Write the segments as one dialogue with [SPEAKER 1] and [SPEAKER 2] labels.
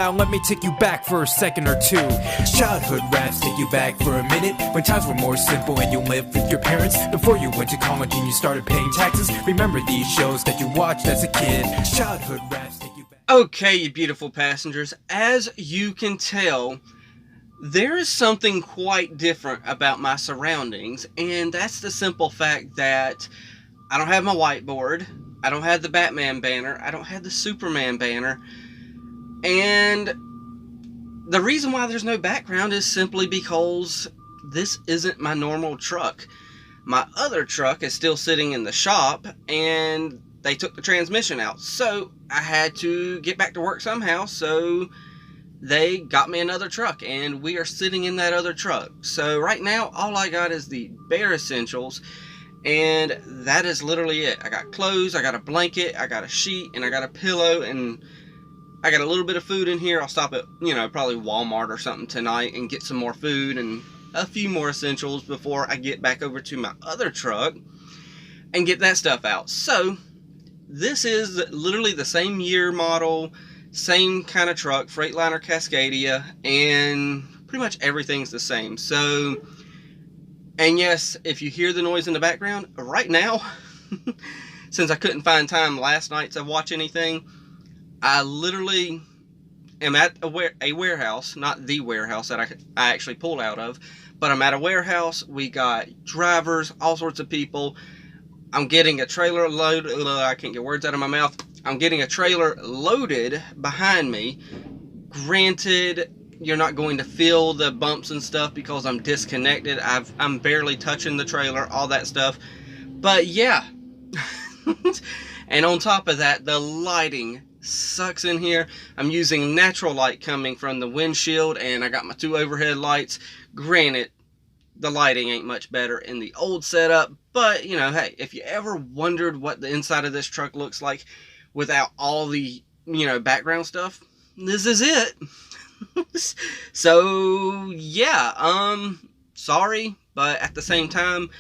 [SPEAKER 1] Now let me take you back for a second or two. Childhood raps take you back for a minute, when times were more simple and you lived with your parents. Before you went to college and you started paying taxes. Remember these shows that you watched as a kid. Childhood raps take you back.
[SPEAKER 2] Okay, you beautiful passengers, as you can tell, there is something quite different about my surroundings, and that's the simple fact that I don't have my whiteboard, I don't have the Batman banner, I don't have the Superman banner. And the reason why there's no background is simply because this isn't my normal truck. My other truck is still sitting in the shop and they took the transmission out. So I had to get back to work somehow. So they got me another truck and we are sitting in that other truck. So right now all I got is the bare essentials. And that is literally it. I got clothes, I got a blanket, I got a sheet, and I got a pillow, and I got a little bit of food in here. I'll stop at, probably Walmart or something tonight and get some more food and a few more essentials before I get back over to my other truck and get that stuff out. So, this is literally the same year model, same kind of truck, Freightliner Cascadia, and pretty much everything's the same. So, and yes, if you hear the noise in the background, right now, since I couldn't find time last night to watch anything, I literally am at a warehouse, not the warehouse that I actually pulled out of, but I'm at a warehouse. We got drivers, all sorts of people. I'm getting a trailer loaded. I can't get words out of my mouth. I'm getting a trailer loaded behind me. Granted, you're not going to feel the bumps and stuff because I'm disconnected. I'm barely touching the trailer, all that stuff. But yeah. And on top of that, the lighting sucks in here. I'm using natural light coming from the windshield, and I got my two overhead lights. Granted, the lighting ain't much better in the old setup, but hey, if you ever wondered what the inside of this truck looks like without all the background stuff, this is it. So yeah, sorry, but at the same time,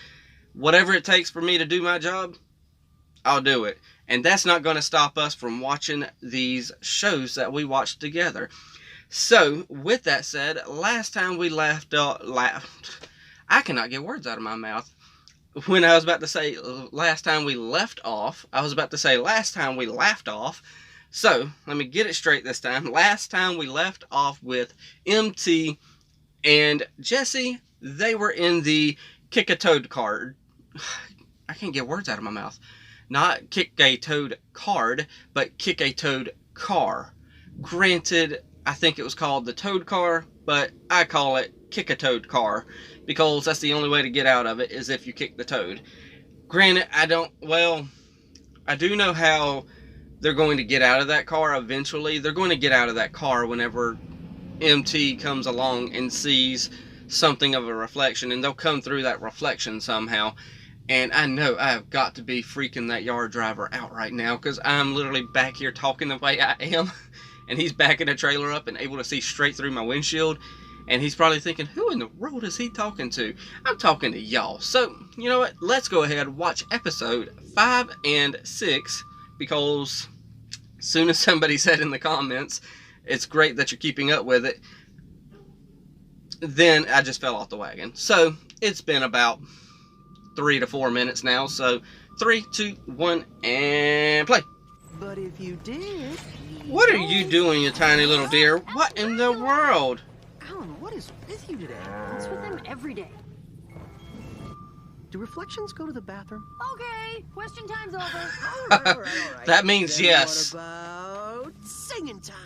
[SPEAKER 2] whatever it takes for me to do my job, I'll do it. And that's not going to stop us from watching these shows that we watched together. So, with that said, last time we left off... I cannot get words out of my mouth. When I was about to say last time we left off, I was about to say last time we laughed off. So, let me get it straight this time. Last time we left off with MT and Jesse. They were in the Kick-a-Toad card. I can't get words out of my mouth. Not Kick-a-Toad card, but Kick-a-Toad car. Granted, I think it was called the Toad car, but I call it Kick-a-Toad car because that's the only way to get out of it is if you kick the toad. Granted, I do know how they're going to get out of that car eventually. They're going to get out of that car whenever MT comes along and sees something of a reflection, and they'll come through that reflection somehow. And I know I have got to be freaking that yard driver out right now because I'm literally back here talking the way I am. And he's backing the trailer up and able to see straight through my windshield. And he's probably thinking, who in the world is he talking to? I'm talking to y'all. So, you know what? Let's go ahead and watch episode 5 and 6. Because as soon as somebody said in the comments, it's great that you're keeping up with it, then I just fell off the wagon. So, it's been about 3 to 4 minutes now, so 3, 2, 1, and play.
[SPEAKER 3] But if you did...
[SPEAKER 2] What are you doing, you tiny little deer? What in the world?
[SPEAKER 3] Alan, what is with you today?
[SPEAKER 4] What's with him every day?
[SPEAKER 3] Do reflections go to the bathroom?
[SPEAKER 4] Okay, question time's over.
[SPEAKER 3] All right.
[SPEAKER 2] That means
[SPEAKER 3] then
[SPEAKER 2] yes.
[SPEAKER 3] What about singing time?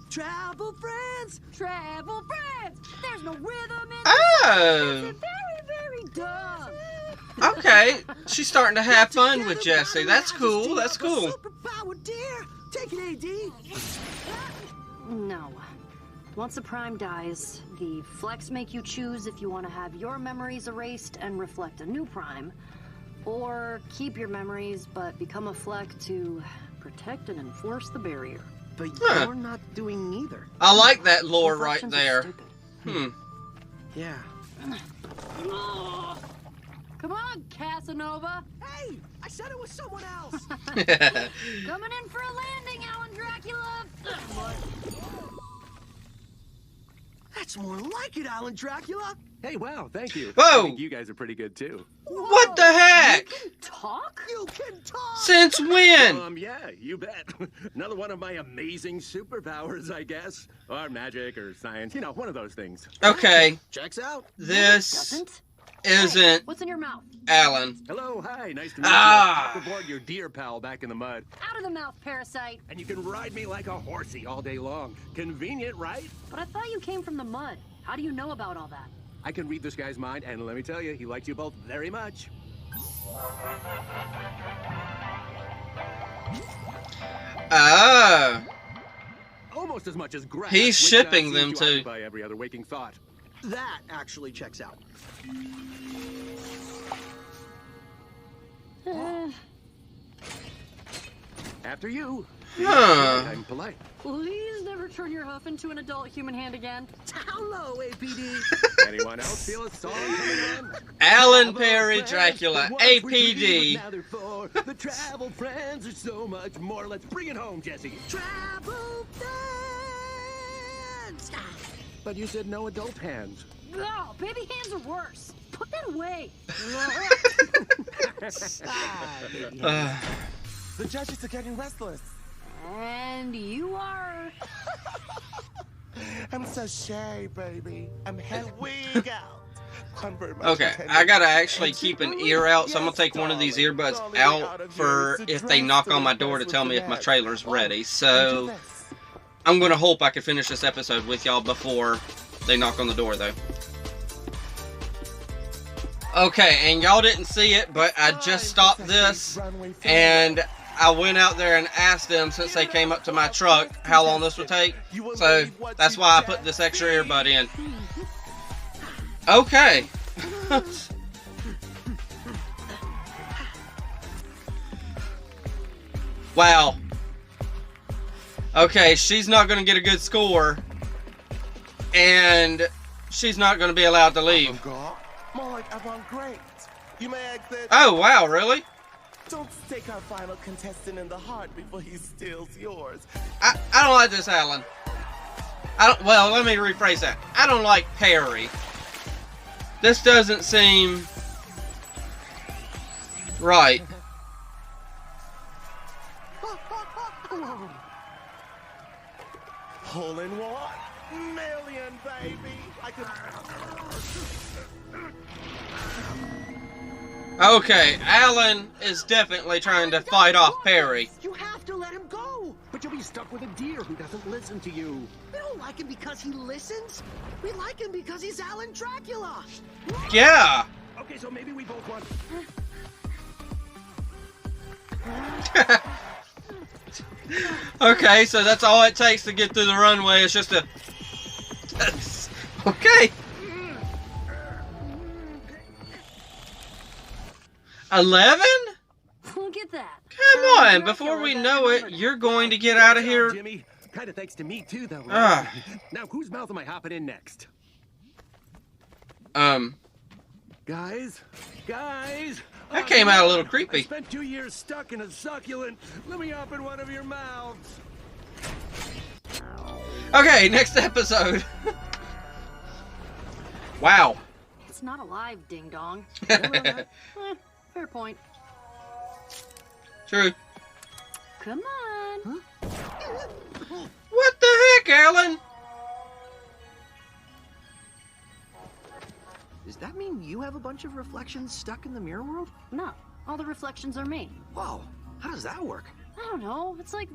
[SPEAKER 3] Travel friends!
[SPEAKER 4] Travel friends! There's no rhythm in
[SPEAKER 2] Oh!
[SPEAKER 4] this. It's very, very dumb.
[SPEAKER 2] Okay, she's starting to have fun with Jesse. That's cool, that's cool.
[SPEAKER 3] Superpower, dear. Take it, AD.
[SPEAKER 4] No. Once a prime dies, the flex make you choose if you want to have your memories erased and reflect a new prime, or keep your memories but become a fleck to protect and enforce the barrier.
[SPEAKER 3] But
[SPEAKER 2] Huh.
[SPEAKER 3] you're not doing neither.
[SPEAKER 2] I like that lore right
[SPEAKER 4] Reflections are
[SPEAKER 2] there.
[SPEAKER 4] stupid.
[SPEAKER 3] Yeah.
[SPEAKER 4] Come on, Casanova.
[SPEAKER 3] Hey, I said it was someone else.
[SPEAKER 4] Coming in for a landing, Alan Dracula.
[SPEAKER 3] That's more like it, Alan Dracula.
[SPEAKER 5] Hey, wow, thank you.
[SPEAKER 2] Whoa!
[SPEAKER 5] I think you guys are pretty good, too.
[SPEAKER 2] What the heck?
[SPEAKER 4] You can talk?
[SPEAKER 3] You can talk.
[SPEAKER 2] Since when?
[SPEAKER 5] Yeah, you bet. Another one of my amazing superpowers, I guess. Or magic or science, you know, one of those things.
[SPEAKER 2] Okay,
[SPEAKER 3] Checks out.
[SPEAKER 2] this
[SPEAKER 4] Doesn't?
[SPEAKER 2] isn't
[SPEAKER 4] Hey, what's in your mouth?
[SPEAKER 2] Alan.
[SPEAKER 5] Hello, hi, nice to meet
[SPEAKER 2] Ah.
[SPEAKER 5] you. Aboard your deer pal back in the mud.
[SPEAKER 4] Out of the mouth, parasite.
[SPEAKER 5] And you can ride me like a horsey all day long. Convenient, right?
[SPEAKER 4] But I thought you came from the mud. How do you know about all that?
[SPEAKER 5] I can read this guy's mind, and let me tell you, he likes you both very much.
[SPEAKER 2] Oh.
[SPEAKER 5] Almost as much as grass.
[SPEAKER 2] He's
[SPEAKER 5] which,
[SPEAKER 2] shipping
[SPEAKER 5] seems
[SPEAKER 2] them
[SPEAKER 5] to
[SPEAKER 2] to-
[SPEAKER 5] occupy every other waking thought.
[SPEAKER 3] That actually checks out.
[SPEAKER 5] After you.
[SPEAKER 2] Huh.
[SPEAKER 5] I'm polite.
[SPEAKER 4] Please never turn your hoof into an adult human hand again.
[SPEAKER 3] Hello, APD.
[SPEAKER 5] Anyone else feel a song coming in?
[SPEAKER 2] Alan Perry Dracula, APD.
[SPEAKER 5] Now they're for the travel friends are so much more. Let's bring it home, Jesse.
[SPEAKER 3] Travel friends.
[SPEAKER 5] But you said no adult hands.
[SPEAKER 4] No, baby hands are worse. Put that away.
[SPEAKER 6] The judges are getting restless.
[SPEAKER 4] And you are...
[SPEAKER 6] I'm so shy, baby. I'm hell wig out. I'm very much
[SPEAKER 2] Okay,
[SPEAKER 6] intended.
[SPEAKER 2] I gotta actually keep an ear out, so I'm gonna take one of these earbuds out for if they knock on my door to tell me if my trailer's ready. So I'm gonna hope I can finish this episode with y'all before they knock on the door, though. Okay, and y'all didn't see it, but I just stopped this, and I went out there and asked them, since they came up to my truck, how long this would take. So that's why I put this extra earbud in. Okay. Wow. Okay, she's not going to get a good score. And she's not going to be allowed to leave.
[SPEAKER 6] More like avant-garde. You may exit.
[SPEAKER 2] Oh, wow, really?
[SPEAKER 6] Don't take our final contestant in the heart before he steals yours.
[SPEAKER 2] I don't like this, Alan. Well, let me rephrase that. I don't like Perry. This doesn't seem right.
[SPEAKER 6] Hole in one. Million, baby. I could...
[SPEAKER 2] Okay, Alan is definitely trying to fight off Perry.
[SPEAKER 3] You have to let him go.
[SPEAKER 5] But you'll be stuck with a deer who doesn't listen to you.
[SPEAKER 3] We don't like him because he listens. We like him because he's Alan Dracula.
[SPEAKER 2] Yeah.
[SPEAKER 5] Okay, so maybe we both want...
[SPEAKER 2] Okay, so that's all it takes to get through the runway. It's just a... Okay. 11?
[SPEAKER 4] Look at that.
[SPEAKER 2] Come on, before we know it, you're going to get out of here.
[SPEAKER 5] Jimmy, kind of thanks to me too, though.
[SPEAKER 2] Ah.
[SPEAKER 5] Now, whose mouth am I hopping in next? Guys?
[SPEAKER 2] That came out a little
[SPEAKER 5] I
[SPEAKER 2] creepy.
[SPEAKER 5] spent 2 years stuck in a succulent. Let me hop in one of your mouths.
[SPEAKER 2] Okay, next episode. Wow.
[SPEAKER 4] It's not alive, ding dong. Fair point.
[SPEAKER 2] True.
[SPEAKER 4] Come on.
[SPEAKER 2] What the heck, Alan?
[SPEAKER 3] Does that mean you have a bunch of reflections stuck in the mirror world?
[SPEAKER 4] No, all the reflections are me.
[SPEAKER 3] Whoa, how does that work?
[SPEAKER 4] I don't know. It's like...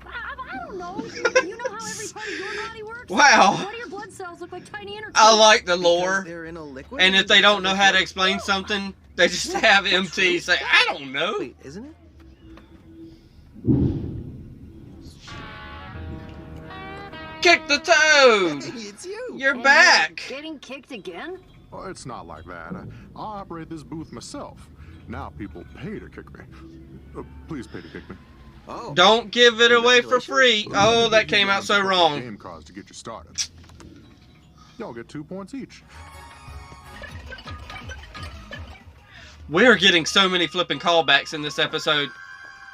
[SPEAKER 4] I don't know. You know how every part of your body works?
[SPEAKER 2] Wow.
[SPEAKER 4] Why do your blood cells look like tiny inner
[SPEAKER 2] I
[SPEAKER 4] tubes?
[SPEAKER 2] like the lore.
[SPEAKER 3] They're in a liquid.
[SPEAKER 2] And if they don't know how to explain something, they just have MT say, I don't know.
[SPEAKER 3] Wait, isn't it?
[SPEAKER 2] Kick the toad.
[SPEAKER 3] Hey, it's you.
[SPEAKER 2] You're
[SPEAKER 4] And
[SPEAKER 2] back.
[SPEAKER 4] Getting kicked again?
[SPEAKER 7] Oh, it's not like that. I operate this booth myself. Now people pay to kick me. Please pay to kick me.
[SPEAKER 3] Oh.
[SPEAKER 2] Don't give it away for free. Oh, that came out so wrong.
[SPEAKER 7] Game cards to get you started. Y'all get 2 points each.
[SPEAKER 2] We're getting so many flipping callbacks in this episode.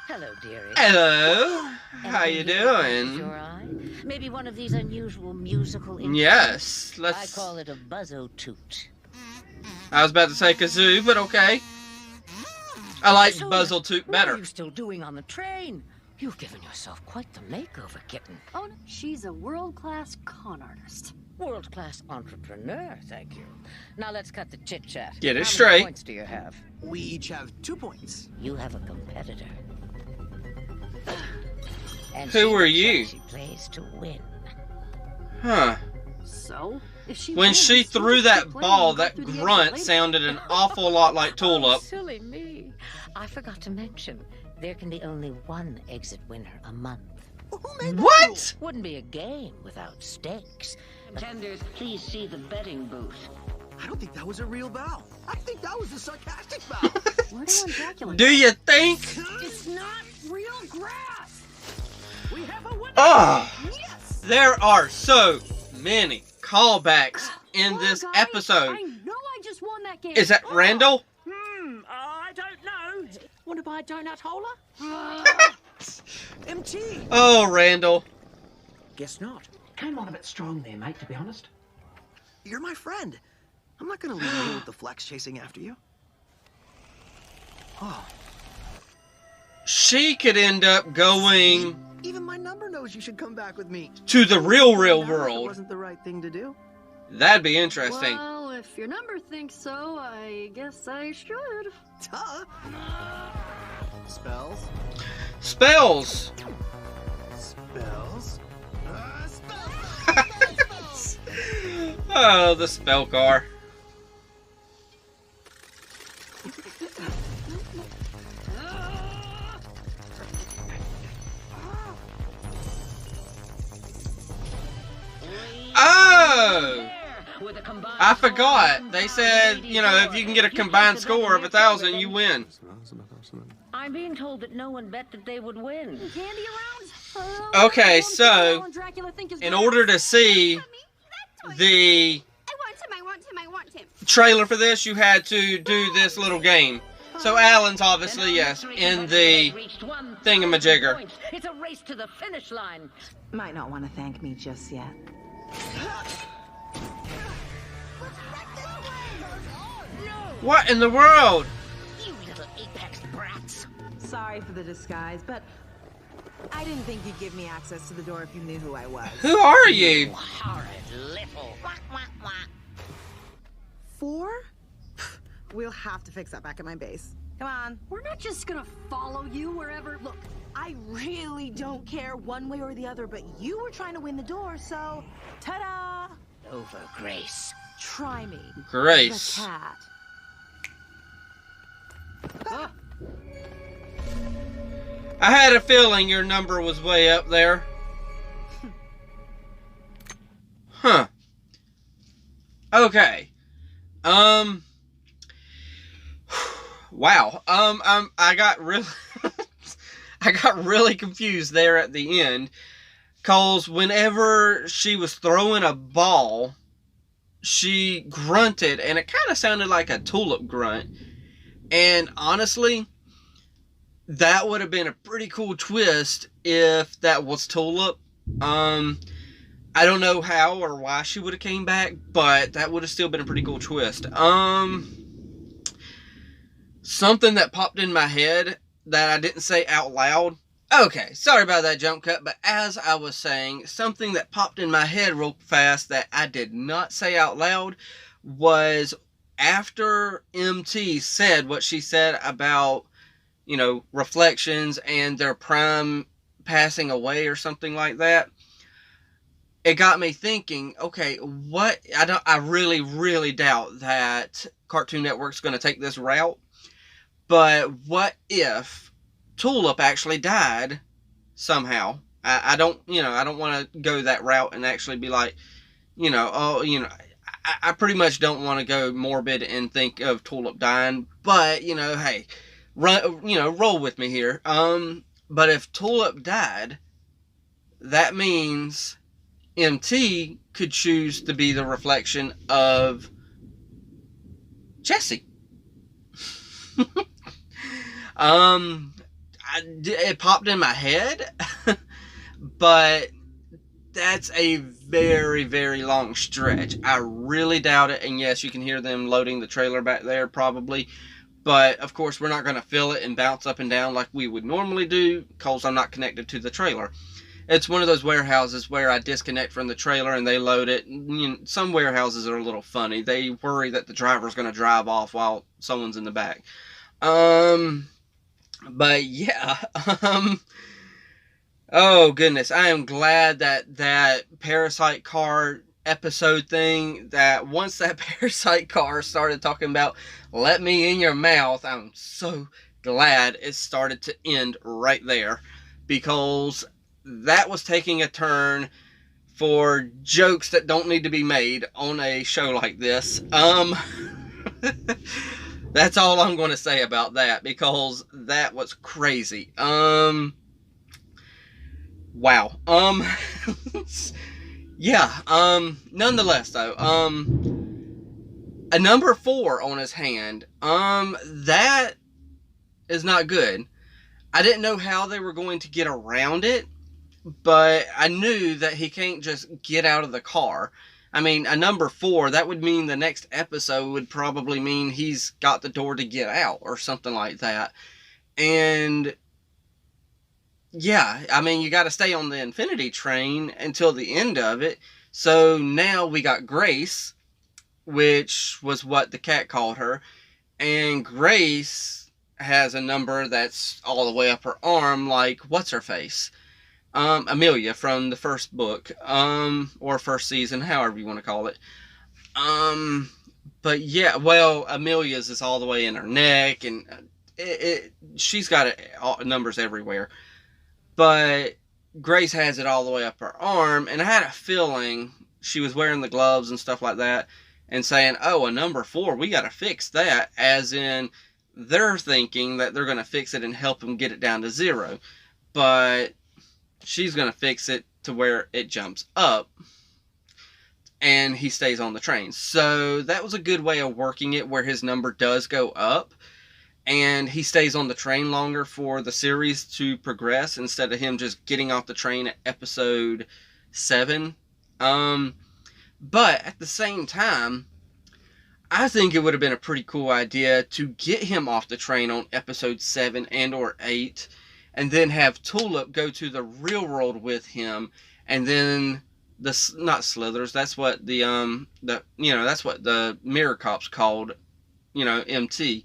[SPEAKER 8] Hello, dearie.
[SPEAKER 2] Hello. How you
[SPEAKER 8] Anything here catches
[SPEAKER 2] doing?
[SPEAKER 8] your eye? Maybe one of these unusual musical instruments.
[SPEAKER 2] Yes,
[SPEAKER 8] I
[SPEAKER 2] let's...
[SPEAKER 8] call it a buzzo-toot.
[SPEAKER 2] I was about to say kazoo, but okay. I like
[SPEAKER 8] So,
[SPEAKER 2] Buzzle-toot
[SPEAKER 8] What
[SPEAKER 2] better.
[SPEAKER 8] are you still doing on the train? You've given yourself quite the makeover, kitten.
[SPEAKER 4] Oh, no, she's a world-class con artist.
[SPEAKER 8] World-class entrepreneur, thank you. Now let's cut the chit-chat.
[SPEAKER 2] Get it
[SPEAKER 8] How
[SPEAKER 2] straight.
[SPEAKER 8] many points do you have?
[SPEAKER 3] We each have 2 points.
[SPEAKER 8] You have a competitor. And
[SPEAKER 2] Who
[SPEAKER 8] she
[SPEAKER 2] are
[SPEAKER 8] looks
[SPEAKER 2] you?
[SPEAKER 8] like she plays to win.
[SPEAKER 2] Huh.
[SPEAKER 4] So, if she
[SPEAKER 2] When
[SPEAKER 4] wins,
[SPEAKER 2] she
[SPEAKER 4] we
[SPEAKER 2] threw
[SPEAKER 4] just
[SPEAKER 2] that
[SPEAKER 4] keep playing
[SPEAKER 2] ball,
[SPEAKER 4] and go
[SPEAKER 2] that
[SPEAKER 4] through the exit
[SPEAKER 2] grunt
[SPEAKER 4] later.
[SPEAKER 2] sounded an awful lot like
[SPEAKER 8] Oh,
[SPEAKER 2] Tulip.
[SPEAKER 8] silly me. I forgot to mention, there can be only one exit winner a month.
[SPEAKER 3] Who made that
[SPEAKER 2] What?
[SPEAKER 8] Wouldn't be a game without stakes. Contenders, please see the betting booth.
[SPEAKER 3] rule? I don't think that was a real bow. I think that was a sarcastic bow.
[SPEAKER 4] Where do Dracula
[SPEAKER 2] Do you think?
[SPEAKER 3] It's not real grass. We have a winner.
[SPEAKER 2] Ah,
[SPEAKER 3] Yes.
[SPEAKER 2] there are so many callbacks in
[SPEAKER 4] Come on,
[SPEAKER 2] this
[SPEAKER 4] guys.
[SPEAKER 2] episode.
[SPEAKER 4] I know I just won that game.
[SPEAKER 2] Is that Randall?
[SPEAKER 6] I don't know. Want to buy a donut holder?
[SPEAKER 3] MT.
[SPEAKER 2] Oh, Randall.
[SPEAKER 6] Guess not. Came on a bit strong there, mate, to be honest.
[SPEAKER 3] You're my friend. I'm not gonna leave you here with the flex chasing after you. Oh,
[SPEAKER 2] She could end up going
[SPEAKER 3] even my number knows you should come back with me.
[SPEAKER 2] to the real
[SPEAKER 3] Now if It
[SPEAKER 2] world.
[SPEAKER 3] wasn't the right thing to do.
[SPEAKER 2] That'd be interesting.
[SPEAKER 4] Well, if your number thinks so, I guess I should.
[SPEAKER 3] Duh. Spells.
[SPEAKER 2] Spells.
[SPEAKER 3] Spells.
[SPEAKER 2] Oh, the spell car. Oh! I forgot. They said, you know, if you can get a combined score of 1,000, you win.
[SPEAKER 8] I'm being told that no one bet that they would win.
[SPEAKER 4] Candy around?
[SPEAKER 2] Okay, so in order to see the
[SPEAKER 9] I want him.
[SPEAKER 2] trailer for this, you had to do this little game. So Alan's obviously, yes, in the thingamajigger.
[SPEAKER 8] It's a race to the finish line.
[SPEAKER 10] Might not want to thank me just yet.
[SPEAKER 2] What in the world?
[SPEAKER 8] You little apex brats.
[SPEAKER 10] Sorry for the disguise, but I didn't think you'd give me access to the door if you knew who I was.
[SPEAKER 2] Who are you?
[SPEAKER 8] Horrid little.
[SPEAKER 10] 4? We'll have to fix that back at my base. Come on.
[SPEAKER 4] We're not just gonna follow you wherever.
[SPEAKER 10] Look, I really don't care one way or the other, but you were trying to win the door, so ta-da!
[SPEAKER 8] Over Grace.
[SPEAKER 10] Try me.
[SPEAKER 2] Grace.
[SPEAKER 10] The cat.
[SPEAKER 2] I had a feeling your number was way up there. Huh. Okay. Wow. I got really I got really confused there at the end, cause whenever she was throwing a ball, she grunted and it kind of sounded like a tulip grunt. And honestly, that would have been a pretty cool twist if that was Tulip. I don't know how or why she would have came back, but that would have still been a pretty cool twist. Something that popped in my head that I didn't say out loud. Okay, sorry about that jump cut, but as I was saying, something that popped in my head real fast that I did not say out loud was after MT said what she said about, you know, reflections and their prime passing away or something like that, it got me thinking, okay, what, I really doubt that Cartoon Network's going to take this route, but what if Tulip actually died somehow? I don't want to go that route and actually be like, I pretty much don't want to go morbid and think of Tulip dying, but, hey, roll with me here. But if Tulip died, that means MT could choose to be the reflection of Jesse. It popped in my head, but that's a very, very long stretch. I really doubt it. And yes, you can hear them loading the trailer back there probably. But, of course, we're not going to fill it and bounce up and down like we would normally do because I'm not connected to the trailer. It's one of those warehouses where I disconnect from the trailer and they load it. You know, some warehouses are a little funny. They worry that the driver's going to drive off while someone's in the back. But, yeah. Oh, goodness. I am glad that Parasite car episode thing, that once that Parasite car started talking about let me in your mouth, I'm so glad it started to end right there, because that was taking a turn for jokes that don't need to be made on a show like this. That's all I'm going to say about that, because that was crazy. Wow. Yeah, nonetheless, though, a number 4 on his hand, that is not good. I didn't know how they were going to get around it, but I knew that he can't just get out of the car. I mean, a number 4, that would mean the next episode would probably mean he's got the door to get out, or something like that. And yeah, I mean, you got to stay on the Infinity Train until the end of it. So now we got Grace, which was what the cat called her. And Grace has a number that's all the way up her arm, like, what's-her-face? Amelia from the first book, or first season, however you want to call it. But yeah, well, Amelia's is all the way in her neck, and she's got numbers everywhere. But Grace has it all the way up her arm, and I had a feeling she was wearing the gloves and stuff like that, and saying, oh, a number 4, we got to fix that, as in they're thinking that they're going to fix it and help them get it down to 0. But she's going to fix it to where it jumps up, and he stays on the train. So that was a good way of working it, where his number does go up, and he stays on the train longer for the series to progress, instead of him just getting off the train at episode 7. But at the same time, I think it would have been a pretty cool idea to get him off the train on episode 7 and or 8, and then have Tulip go to the real world with him, and then not Slithers, that's what that's what the Mirror Cop's called, MT.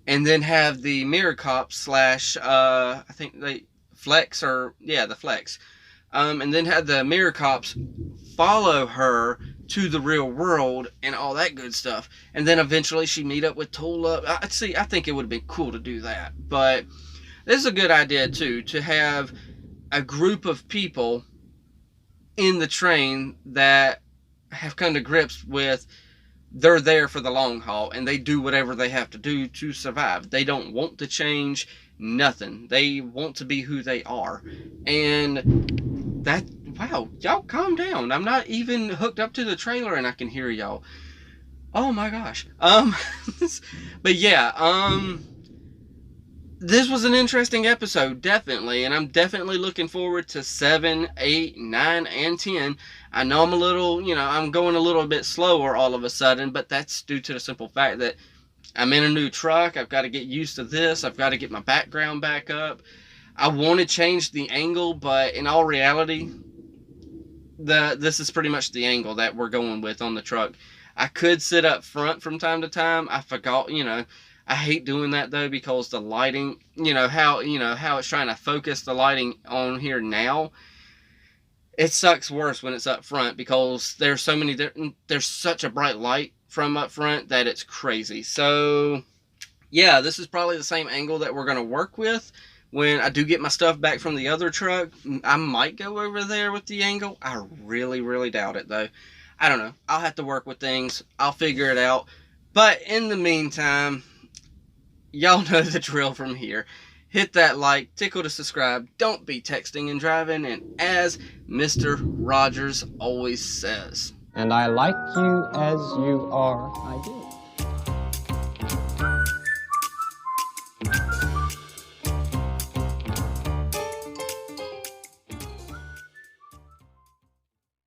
[SPEAKER 2] And then have the Mirror Cop / I think they Flex, the Flex. And then have the Mirror Cops follow her to the real world and all that good stuff. And then eventually she meet up with Tulip. I think it would have been cool to do that. But this is a good idea too, to have a group of people in the train that have come to grips with they're there for the long haul, and they do whatever they have to do to survive. They don't want to change nothing. They want to be who they are. And that, wow, y'all calm down. I'm not even hooked up to the trailer and I can hear y'all. Oh my gosh. But yeah, this was an interesting episode, definitely, and I'm definitely looking forward to 7, 8, 9, and 10. I know I'm I'm going a little bit slower all of a sudden, but that's due to the simple fact that I'm in a new truck. I've got to get used to this. I've got to get my background back up. I want to change the angle, but in all reality, this is pretty much the angle that we're going with on the truck. I could sit up front from time to time. I forgot, I hate doing that though, because the lighting, how it's trying to focus the lighting on here now. It sucks worse when it's up front, because there's such a bright light from up front that it's crazy. So yeah, this is probably the same angle that we're going to work with when I do get my stuff back from the other truck. I might go over there with the angle. I really, really doubt it though. I don't know. I'll have to work with things. I'll figure it out. But in the meantime, y'all know the drill from here. Hit that like, tickle to subscribe, don't be texting and driving, and as Mr. Rogers always says,
[SPEAKER 11] and I like you as you are, I do.